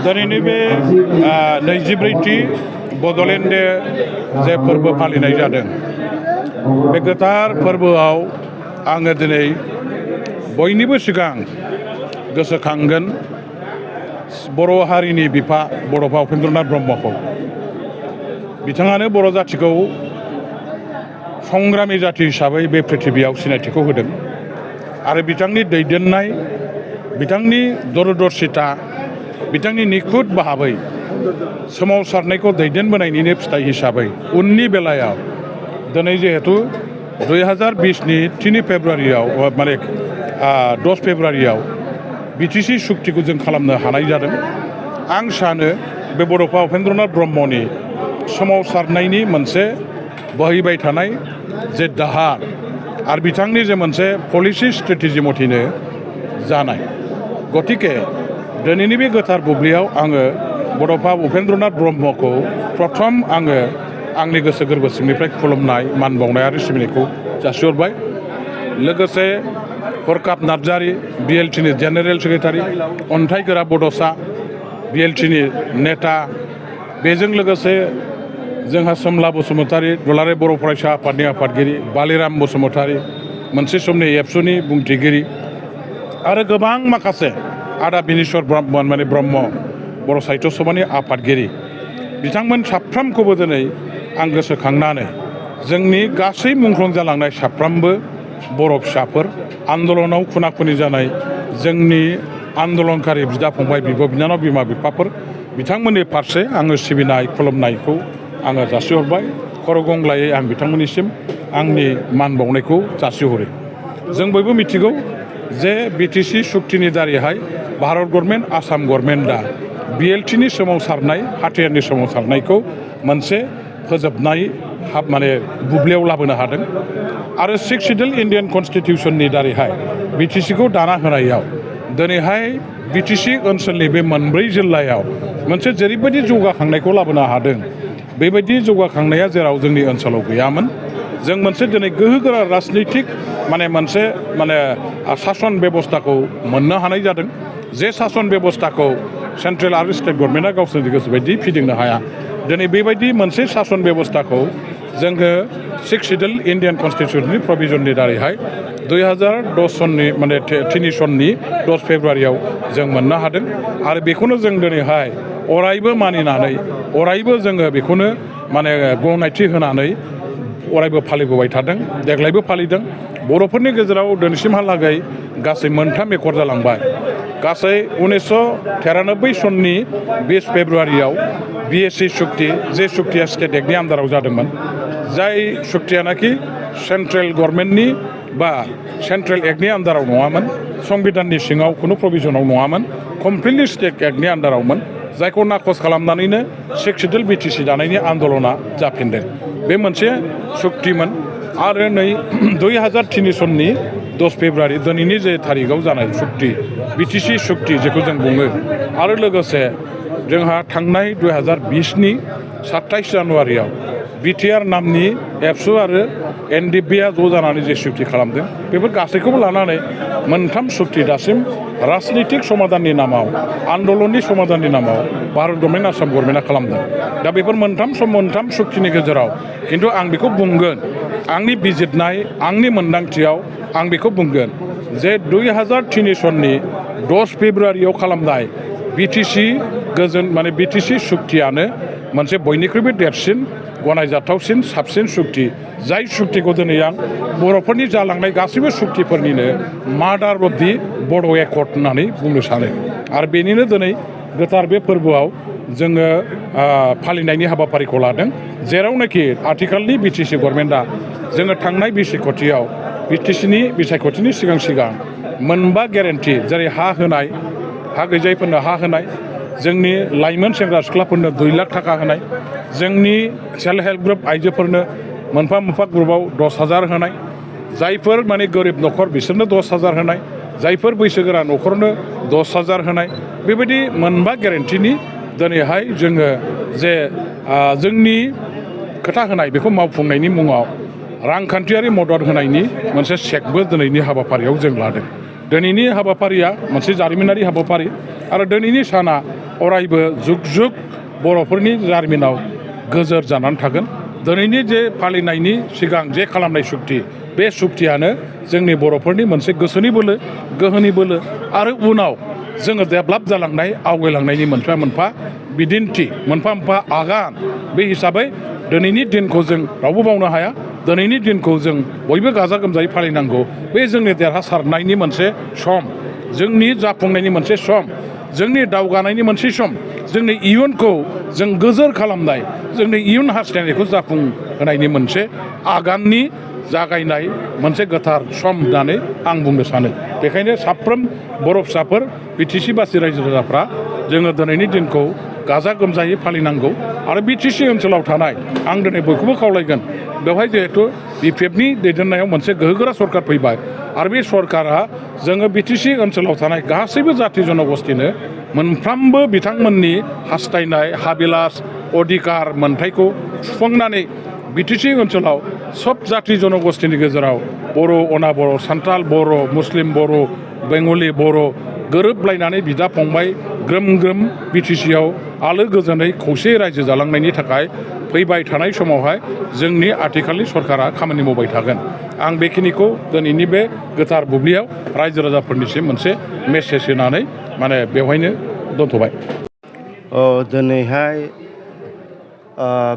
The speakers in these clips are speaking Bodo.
दिनैनि बे 24थि बड'लेण्ड जे फोरबो फालिनाय जादों बे गोथार फोरबोआव आङो दिनै बयनिबो सिगां गोसोखांगोन बर' हारिनि बिफा बड'फा उपेन्द्रनाथ ब्रह्मखौ। बिथाङानो बर' जाथिखौ संग्रामि जाथि हिसाबै बे पृथिबियाव सिनायथिखौ होदों आरो बिथांनि दैदेननाय, बिथांनि दूरदर्शिता, बिथांनि निखुत भाबै सोमावसारनायखौ दैदेनबोनायनिनो फिथाइ हिसाबै उननि बेलायाव दिनै जिहेतु 2020नि 3 फेब्रुवारियाव 10 फेब्रुवारियाव बिटिसि सुक्तिखौ जों खालामनो हानाय जादों। आं सानो बे बड'फा उपेन्द्रनाथ ब्रह्मनि सोमावसारनायनि मोनसे बोहैबाय थानाय जे दाहार आरो बिथांनि जे मोनसे पलिसि स्ट्रेटेजि मथेनो जानाय। गतिके दिनैनि बे गोथार बुब्लियाव आङो बड'फा उपेन्द्रनाथ ब्रह्मखौ प्रथम आङो आंनि गोसो गोरबो सिंनिफ्राय खुलुमनाय, मान बावनाय आरो सिबिनायखौ जासिहरबाय। लोगोसे हरखाब नार्जारि, बिएलटिनि जेनेरेल सेक्रेटारि, अन्थाइगोरा बड'सा, बिएलटिनि नेता, बेजों लोगोसे जोंहा सोमला बसुमतारि, दुलाराय बर' फरायसा आफादनि आफादगिरि, बालिराम बसुमतारि, मोनसे समनि एबसुनि बुंथिगिरि आरो गोबां माखासे आदा बिनेस्वर ब्रह्म बर' साहित्य सभानि आफादगिरि, बिथांमोन साफ्रोमखौबो दिनै आं गोसोखांनानै जोंनि गासै मुंख्लं जालांनाय साफ्रोमबो बर' फिसाफोर, आन्दलनाव खुना-खुनि जानाय जोंनि आन्दलनकारि बिदा फंबाय, बिब' बिनानाव, बिमा बिफाफोर, बिथांमोननि फारसे आङो सिबिनाय खुलुमनायखौ आङो जासिहरबाय। खर' गंग्लायै आं बिथांमोननिसिम आंनि मान बावनायखौ जासिहरो। जों बयबो मिथिगौ जे बिटिसि सुक्तिनि दारैहाय भारत गभर्नमेन्ट, आसाम गभर्नमेन्टआ बिएलटिनि सोमावसारनाय, हाथियारनि सोमावसारनायखौ मोनसे फोजोबनाय बुब्लियाव लाबोनो हादों आरो 6 शिड्युल इन्डियान कन्स्टिटिउसननि दारैहाय बिटिसिखौ दाना होनायाव दिनैहाय बिटिसि ओनसोलनि बे मोनब्रै जिल्लायाव मोनसे जेरैबायदि जौगाखांनायखौ लाबोनो हादों, बेबायदि जौगाखांनाया जेराव जोंनि ओनसोलाव गैयामोन। जों मोनसे दिनै गोहोगोरा राजनितिक सासन बेबस्थाखौ मोननो हानाय जादों। जे सासन बेबस्थाखौ सेन्ट्रेल आरो स्टेट गभर्नमेन्टआ गावसोरनि गोसोबायदि फिदिंनो हाया। दिनै बेबायदि मोनसे सासन बेबस्थाखौ जोङो 6 शिड्युल इन्डियान कन्स्टिटिउसननि प्रभिजननि दारैहाय 2010 सननि 10 फेब्रुवारियाव जों मोननो हादों आरो बेखौनो जों दिनैहाय अरायबो मानिनानै, अरायबो जोङो बेखौनो गनायथि होनानै अरायबो फालिबोबाय थादों, देग्लायबो फालिदों। बर'फोरनि गेजेराव दिनैसिमहालागै गासै 3 एकर्ड जालांबाय। गासै 1993 सननि 20 फेब्रुवारियाव बिएसि सुक्ति, जे सुक्तिया स्टेट एक्टनि आन्दाराव जादोंमोन, जाय सुक्तियानाखि सेन्ट्रेल गभर्नमेन्टनि बा सेन्ट्रेल एक्टनि आन्दाराव नङामोन, संबिधाननि सिङाव खुनु प्रभिजनाव नङामोन, कमप्लिटलि स्टेट एक्टनि आन्दारावमोन, जायखौ नाखस खालामनानैनो 6 शिड्युल बिटिसि दानायनि आन्दलना जाफिनदों। बे मोनसे सुक्तिमोन आरो नै 2003 सननि 10 फेब्रुवारि दिनैनि जे थारिखआव जानाय सुक्ति, बिटिसि सुक्ति जेखौ जों बुङो, आरो लोगोसे जोंहा थांनाय 2020नि 27 जानुवारियाव बिटिआर नामनि एबसु आरो एनडिएफबिआ ज' जानानै जे सुक्ति खालामदों, बेफोर गासैखौबो लानानै 3 सुक्ति दासिम राजनितिक समाधाननि नामाव, आन्दलननि समाधाननि नामाव भारत गभर्नमेन्ट, आसाम गभर्नमेन्टआ खालामदों। दा बेफोर 3 सुक्तिनि गेजेराव खिन्थु आं बेखौ बुंगोन, आंनि बिजिरनाय, आंनि मोन्दांथियाव आं बेखौ बुंगोन जे 2003 सननि 10 फेब्रुवारियाव खालामनाय बिटिसि बिटिसि सुक्तियानो मोनसे बयनिख्रुइबो देरसिन, गनायजाथावसिन, साबसिन सुक्ति। जाय सुक्तिखौ दिनै आं बर'फोरनि जालांनाय गासैबो सुक्तिफोरनिनो मादार अफ दि बड' एकर्ड होननानै बुंनो सानो। आरो बेनिनो दिनै गोथार बे फोरबोआव जोङो फालिनायनि हाबाफारिखौ लादों, जेरावनाखि आथिखालनि बिटिसि गभर्नमेन्टआ जोङो थांनाय बिटिसिनि बिसायख'थिनि सिगां 5 गेरेन्टि, जेरै हा होनाय, हा गैजायिफोरनो हा होनाय, जोंनि लाइमोन सेंग्रा सिख्लाफोरनो 2 लाख थाखा होनाय, जोंनि सेल्फ हेल्प ग्रुप आइजोफोरनो मोनफा ग्रुपआव 10,000 होनाय, जायफोर गोरिब न'खर बिसोरनो 10,000 होनाय, जायफोर बैसोगोरा न'खरनो 10,000 होनाय, बेबायदि 5 गेरेन्टिनि दिनैहाय जोङो जे जोंनि खोथा होनाय बेखौ मावफुंनायनि मुङाव रांखान्थियारि मदद होनायनि मोनसे चेकबो दिनैनि हाबाफारियाव जों लादों। दिनैनि हाबाफारिया मोनसे जारिमिनारि हाबाफारि आरो दिनैनि साना अरायबो जुग जुग बर'फोरनि जारिमिनाव गोजोर जानानै थागोन। दिनैनि जे फालिनायनि सिगां जे खालामनाय सुक्ति बे सुक्तियानो जोंनि बर'फोरनि मोनसे गोसोनि बोलो गोहोनि बोलो आरो उनाव जोङो डेभेलप जालांनाय आवगायलांनायनि मोनफा मोनफा बिदिन्थि मोनफा मोनफा आगान। बे हिसाबै दिनैनि दिनखौ जों रावबो बावनो हाया। दिनैनि दिनखौ जों बयबो गाजा गोमजायै फालिनांगौ। बे जोंनि देरहासारनायनि मोनसे सम, जोंनि जाफुंनायनि मोनसे सम, जोंनि दावगानायनि मोनसे सम, जोंनि इयुनखौ जों गोजोर खालामनाय, जोंनि इयुन हास्थायनायखौ जाफुंहोनायनि मोनसे आगाननि जागायनाय मोनसे गोथार सम होननानै आं बुंनो सानो। बेखायनो साफ्रोम बर' फिसाफोर बिटिसि बासि रायजो राजाफ्रा जोङो दिनैनि दिनखौ गाजा गोमजायै फालिनांगौ आरो बिटिसि ओनसोलाव थानाय आं दिनै बयखौबो खावलायगोन। बेवहाय जिहेथु बिपिएफनि दैदेननायाव मोनसे गोहोगोरा सरकार फैबाय आरो बे सरकारा जोङो बिटिसि ओनसोलाव थानाय गासैबो जाथि जनगोष्ठीनो मोनफ्रोमबो बिथांमोननि हास्थायनाय हाबिलास अधिकार मोनथायखौ सुफुंनानै बिटिसि ओनसोलाव सब जाथि जनगोष्ठीनि गेजेराव बर' अना बर' सान्थाल बर' मुस्लिम बर' बेंगलि बर' गोरोबलायनानै बिदा फंबाय ग्रोम ग्रोम बिटिसिआव आलो गोजोनै खौसेयै रायजो जालांनायनि थाखाय फैबाय थानाय समावहाय जोंनि आथिखालनि सरकारा खामानि मावबाय थागोन। आं बेखिनिखौ दिनैनि बे गोथार बुब्लियाव रायजो राजाफोरनिसिम मोनसे मेसेज होनानै बेवहायनो दोनथ'बाय। दिनैहाय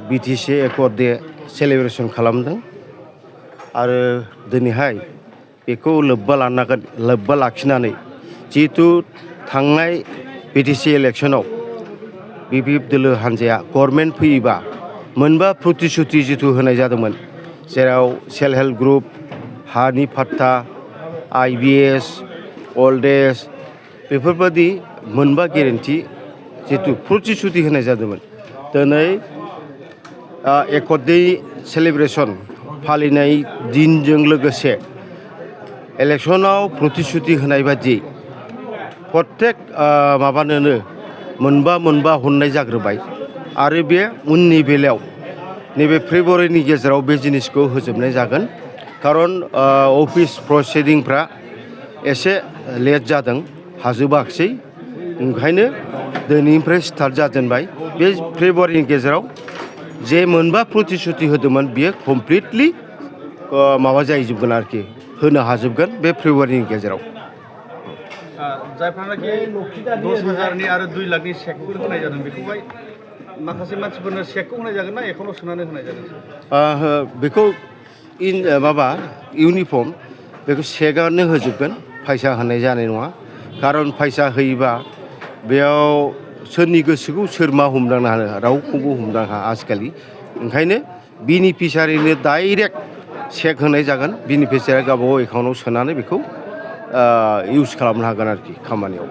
बिटिसि एकर्ड डे सेलेब्रेसन खालामदों आरो दिनैहाय बेखौ लोब्बा लाखिनानै जिहेथु थांनाय बिटिसि इलेक्सनाव बिपिएफ दोलो हान्जाया गभर्नमेन्ट फैयोबा मोनबा प्रतिश्रुति जिथु होनाय जादोंमोन, जेराव सेल्फ हेल्प ग्रुप, हानि फाट्टा, IBS, अल्ड एज, बेफोरबायदि मोनबा गेरेन्टि जिथु प्रतिश्रुति होनाय जादोंमोन। दिनै एकर्ड डे सेलेब्रेसन फालिनाय दिनजों लोगोसे इलेक्सनाव प्रतिश्रुति होनाय बायदि प्रत्येक माबानोनो मोनबा हरनाय जाग्रोबाय आरो बे उननि बेलायाव नैबे फेब्रुवारिनि गेजेराव बे जिनिसखौ होजोबनाय जागोन। खारन अफिस प्रसिडिंफ्रा एसे लेट जादों, हाजोबाखिसै, ओंखायनो दिनैनिफ्राय स्टार्ट जाजेनबाय। बे फेब्रुवारिनि गेजेराव जे मोनबा प्रतिश्रुति होदोंमोन बियो कमप्लिटलि माबा जाहैजोबगोन आरोखि, होनो हाजोबगोन बे फेब्रुवारिनि गेजेराव। जायफ्रानाखि 10,000नि आरो 2 लाखनि चेकफोर होनाय जादों बेखौहाय माखासे मानसिफोरनो चेकखौ होनाय जागोन ना एकाउन्टाव सोनानै होनाय जागोन? बेखौ इउनिफर्म बेखौ चेकआनो होजोबगोन, फैसा होनाय जानाय नङा। खारन फैसा होयोबा बेयाव सोरनि गोसोखौ सोर मा हमदांनो हानो, रावखौबो हमदांनो हाया आजिखालि। ओंखायनो बेनिफिसारिनो डाइरेक्ट चेक होनाय जागोन, बेनिफिसारिया गावबा गाव एकाउन्टाव सोनानै बेखौ इउज खालामनो हागोन आरोखि खामानियाव।